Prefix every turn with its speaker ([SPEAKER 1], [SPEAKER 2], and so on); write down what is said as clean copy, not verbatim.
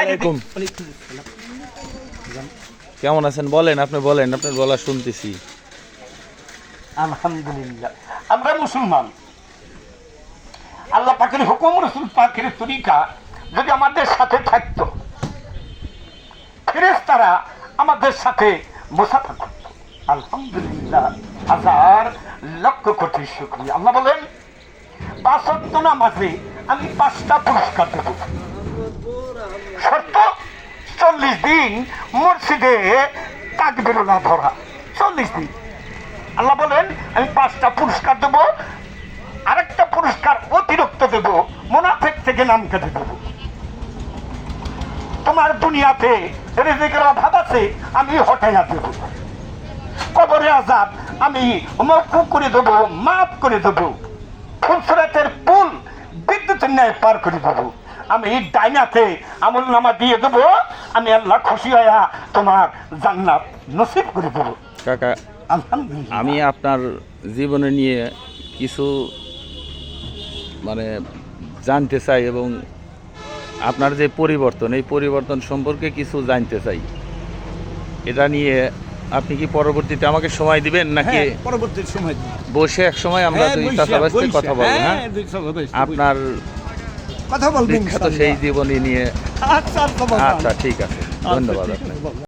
[SPEAKER 1] আলাইকুম। কেমন আছেন বলেন, আপনি বলেন, আপনার বলা শুনতেছি।
[SPEAKER 2] আলহামদুলিল্লাহ, আমরা মুসলমান। আল্লাহ পাকের হুকুম, রসুল পাকের তরিকা যদি আমাদের সাথে থাকতো, ফেরেশতারা আমাদের সাথে মুসাফা করত। আলহামদুলিল্লাহ, হাজার লক্ষ কোটি শুকরিয়া। আল্লাহ বলেন, 5 ওয়াক্ত নামাজে আমি 5টা পুরস্কার দেব। শর্ত 40 দিন মসজিদে তাকবীরুল্লাহ ধরা। 40 দিন। আল্লাহ বলেন, আমি 5টা পুরস্কার দেব, আরেকটা পুরস্কার অতিরিক্ত দেব, মুনাফিক থেকে নাম কেটে দেব। তোমার দুনিয়াতে রিজিকের অভাব আছে, আমি হটাইয়া দেব। কবরে আযাব আমি মওকুফ করে দেব, মাফ করে দেব। ফুলসরাতের পুল বিদ্যুতের ন্যায় পার করে দেব। আমি ডাইনাতে আমল নামা দিয়ে দেব। আমি আল্লাহ খুশি হইয়া তোমার জান্নাত নসিব করে দেব।
[SPEAKER 1] কাকা,
[SPEAKER 2] আলহামদুলিল্লাহ।
[SPEAKER 1] আমি আপনার জীবনে নিয়ে কিছু মানে জানতে চাই এবং আপনার যে পরিবর্তন, এই পরিবর্তন সম্পর্কে কিছু জানতে চাই। এটা নিয়ে আপনি কি পরবর্তীতে আমাকে সময় দিবেন নাকি
[SPEAKER 2] পরবর্তী সময়
[SPEAKER 1] বসে এক সময় আমরা দুই চাচাবাসতে কথা বলবো? হ্যাঁ, আপনার
[SPEAKER 2] কথা বলবেন
[SPEAKER 1] বিখ্যাত সেই জীবনী নিয়ে।
[SPEAKER 2] আচ্ছা,
[SPEAKER 1] আচ্ছা, ঠিক আছে, ধন্যবাদ আপনাকে।